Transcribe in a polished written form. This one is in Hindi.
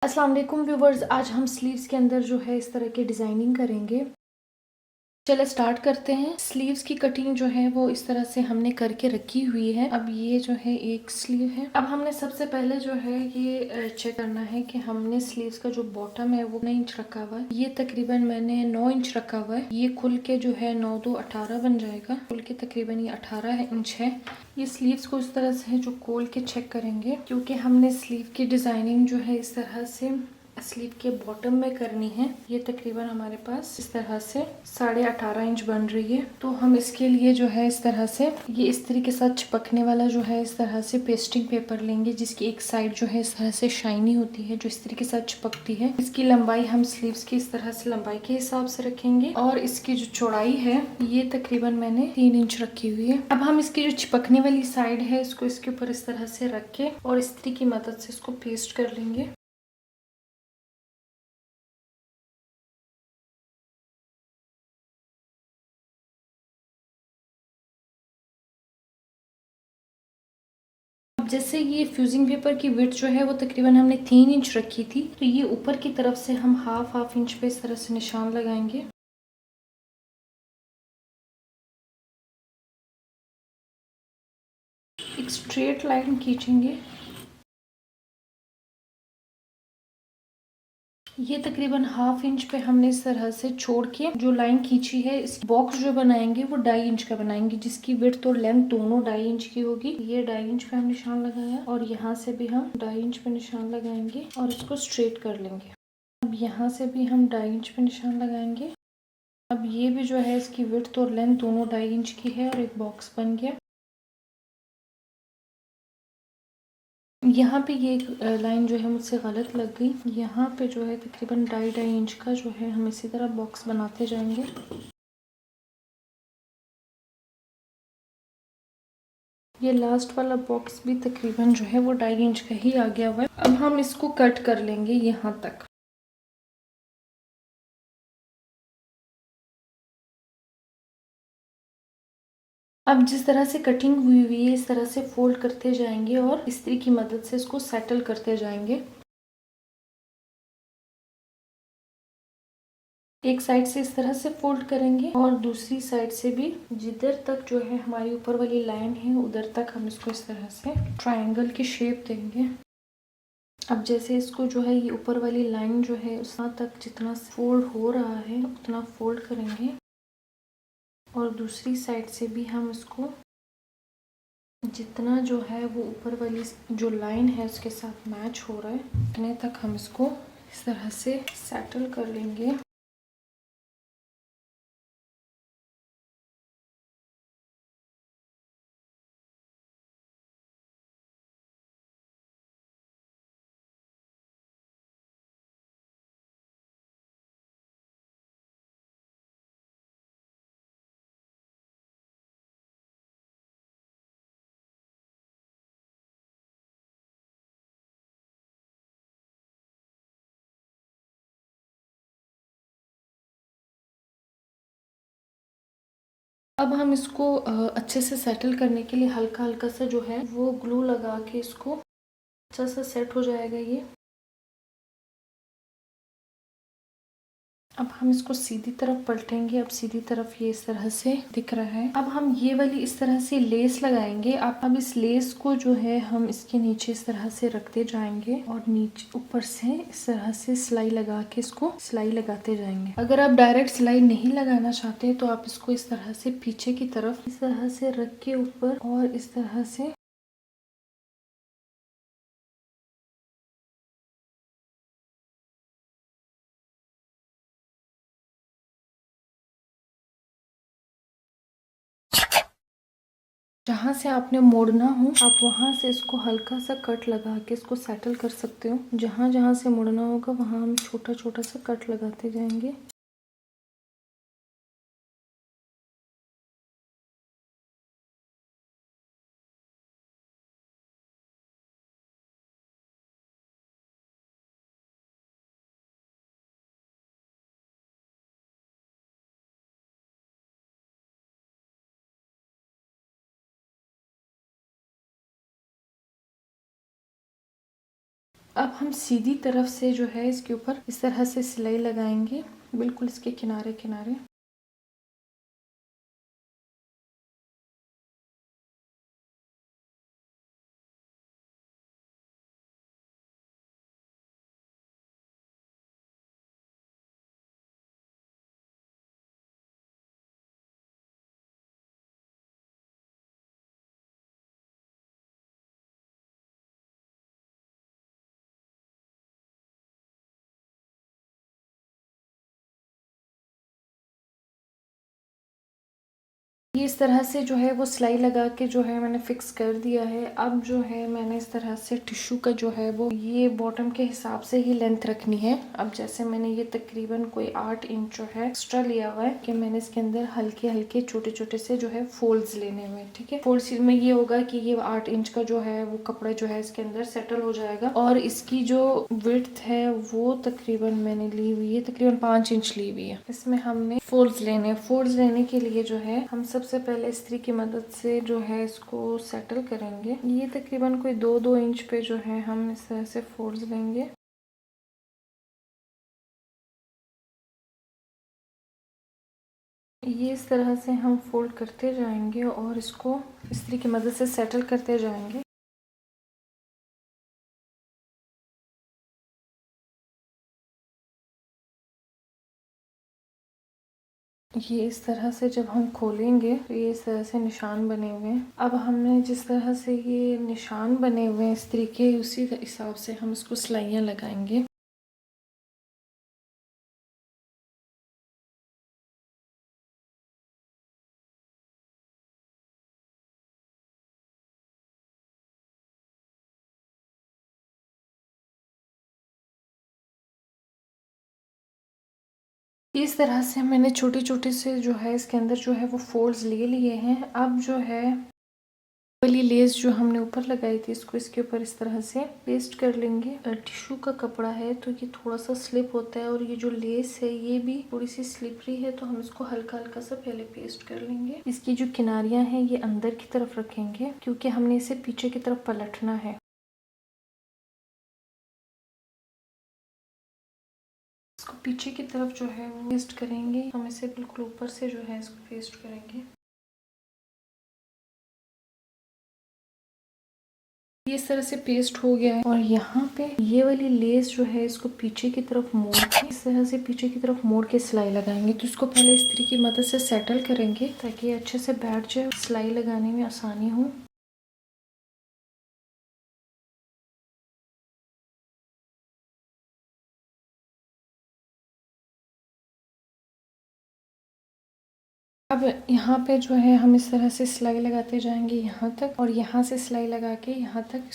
अस्सलाम वालेकुम व्यूवर्स, आज हम स्लीव्स के अंदर जो है इस तरह की डिज़ाइनिंग करेंगे। चलो स्टार्ट करते हैं। स्लीव्स की कटिंग जो है वो इस तरह से हमने करके रखी हुई है। अब ये जो है एक स्लीव है। अब हमने सबसे पहले जो है ये चेक करना है कि हमने स्लीव्स का जो बॉटम है वो कितना इंच रखा हुआ है। ये तकरीबन मैंने 9 इंच रखा हुआ है। ये खुल के जो है 9 2 18 बन जाएगा। खुल के तकरीबन ये 18 इंच है। ये स्लीव्स को इस तरह से जो खोल के चेक करेंगे, क्योंकि हमने स्लीव की डिजाइनिंग जो है इस तरह से स्लीव के बॉटम में करनी है। ये तकरीबन हमारे पास इस तरह से 18.5 इंच बन रही है। तो हम इसके लिए जो है इस तरह से ये इस्त्री के साथ चिपकने वाला जो है इस तरह से पेस्टिंग पेपर लेंगे, जिसकी एक साइड जो है इस तरह से शाइनी होती है, जो इस्त्री के साथ चिपकती है। इसकी लंबाई हम स्लीव्स की इस तरह से लंबाई के हिसाब से रखेंगे और इसकी जो चौड़ाई है ये तकरीबन मैंने 3 इंच रखी हुई है। अब हम इसकी जो चिपकने वाली साइड है इसको इसके ऊपर इस तरह से रख के और इस्त्री की मदद से इसको पेस्ट कर लेंगे। अब जैसे ये फ्यूजिंग पेपर की विड्थ जो है वो तकरीबन हमने 3 इंच रखी थी, तो ये ऊपर की तरफ से हम हाफ इंच पे इस तरह से निशान लगाएंगे। एक स्ट्रेट लाइन खींचेंगे। ये तकरीबन हाफ इंच पे हमने इस तरह से छोड़ के जो लाइन खींची है, इस बॉक्स जो बनाएंगे वो 2.5 इंच का बनाएंगे, जिसकी विड्थ और लेंथ दोनों 2.5 इंच की होगी। ये 2.5 इंच पे हम निशान लगाया और यहाँ से भी हम 2.5 इंच पे निशान लगाएंगे और इसको स्ट्रेट कर लेंगे। अब यहाँ से भी हम 2.5 इंच पे निशान लगाएंगे। अब ये भी जो है इसकी विड्थ और लेंथ दोनों 2.5 इंच की है और एक बॉक्स बन गया। यहाँ पे ये एक लाइन जो है मुझसे गलत लग गई। यहाँ पे जो है तकरीबन 2.5 इंच का जो है हम इसी तरह बॉक्स बनाते जाएंगे। ये लास्ट वाला बॉक्स भी तकरीबन जो है वो 2.5 इंच का ही आ गया हुआ है। अब हम इसको कट कर लेंगे यहाँ तक। अब जिस तरह से कटिंग हुई हुई है इस तरह से फोल्ड करते जाएंगे और इस्त्री की मदद से इसको सेटल करते जाएंगे। एक साइड से इस तरह से फोल्ड करेंगे और दूसरी साइड से भी जिधर तक जो है हमारी ऊपर वाली लाइन है उधर तक हम इसको इस तरह से ट्रायंगल की शेप देंगे। अब जैसे इसको जो है ये ऊपर वाली लाइन जो है उस तक जितना फोल्ड हो रहा है उतना फोल्ड करेंगे और दूसरी साइड से भी हम इसको जितना जो है वो ऊपर वाली जो लाइन है उसके साथ मैच हो रहा है उतने तक हम इसको इस तरह से सेटल कर लेंगे। अब हम इसको अच्छे से सेटल करने के लिए हल्का हल्का सा जो है वो ग्लू लगा के इसको अच्छा सा सेट हो जाएगा ये। अब हम इसको सीधी तरफ पलटेंगे। अब सीधी तरफ ये इस तरह से दिख रहा है। अब हम ये वाली इस तरह से लेस लगाएंगे। अब इस लेस को जो है हम इसके नीचे इस तरह से रखते जाएंगे और नीचे ऊपर से इस तरह से सिलाई लगा के इसको सिलाई लगाते जाएंगे। अगर आप डायरेक्ट सिलाई नहीं लगाना चाहते तो आप इसको इस तरह से पीछे की तरफ इस तरह से रख के ऊपर और इस तरह से जहाँ से आपने मोड़ना हो आप वहाँ से इसको हल्का सा कट लगा के इसको सेटल कर सकते हो। जहाँ जहाँ से मुड़ना होगा वहाँ हम छोटा छोटा सा कट लगाते जाएंगे। अब हम सीधी तरफ से जो है इसके ऊपर इस तरह से सिलाई लगाएंगे, बिल्कुल इसके किनारे किनारे। ये इस तरह से जो है वो सिलाई लगा के जो है मैंने फिक्स कर दिया है। अब जो है मैंने इस तरह से टिश्यू का जो है वो ये बॉटम के हिसाब से ही लेंथ रखनी है। अब जैसे मैंने ये तकरीबन कोई 8 इंच जो है एक्स्ट्रा लिया हुआ है कि मैंने इसके अंदर हल्के हल्के छोटे छोटे से जो है फोल्ड्स लेने हुए, ठीक है। फोल्ड्स में ये होगा कि ये 8 इंच का जो है वो कपड़ा जो है इसके अंदर सेटल हो जाएगा। और इसकी जो विड्थ है वो तकरीबन मैंने ली हुई है, तकरीबन 5 इंच ली हुई है। इसमें हमने फोल्ड्स लेने, फोल्ड्स लेने के लिए जो है हम सबसे पहले इस्त्री की मदद से जो है इसको सेटल करेंगे। ये तकरीबन कोई 2-2 इंच पे जो है हम इस तरह से फोल्ड्स लेंगे। ये इस तरह से हम फोल्ड करते जाएंगे और इसको इस्त्री की मदद से सेटल करते जाएंगे। ये इस तरह से जब हम खोलेंगे तो ये इस तरह से निशान बने हुए हैं। अब हमने जिस तरह से ये निशान बने हुए हैं इस्त्री के, उसी हिसाब से हम इसको सिलाइयाँ लगाएंगे। इस तरह से मैंने छोटे छोटे से जो है इसके अंदर जो है वो फोल्ड्स ले लिए हैं। अब जो है वाली लेस जो हमने ऊपर लगाई थी इसको इसके ऊपर इस तरह से पेस्ट कर लेंगे। टिश्यू का कपड़ा है तो ये थोड़ा सा स्लिप होता है और ये जो लेस है ये भी थोड़ी सी स्लिपरी है, तो हम इसको हल्का हल्का सा पहले पेस्ट कर लेंगे। इसकी जो किनारियां हैं ये अंदर की तरफ रखेंगे क्योंकि हमने इसे पीछे की तरफ पलटना है। इसको पीछे की तरफ जो है वो पेस्ट करेंगे, हम इसे बिल्कुल ऊपर से जो है इसको पेस्ट करेंगे। ये इस तरह से पेस्ट हो गया है और यहाँ पे ये वाली लेस जो है इसको पीछे की तरफ मोड़ के इस तरह से पीछे की तरफ मोड़ के सिलाई लगाएंगे। तो इसको पहले इस्त्री की मदद से सेटल करेंगे ताकि ये अच्छे से बैठ जाए, सिलाई लगाने में आसानी हो। अब यहाँ पे जो है हम इस तरह से सिलाई लगाते जाएंगे यहाँ तक, और यहाँ से सिलाई लगा के यहाँ तक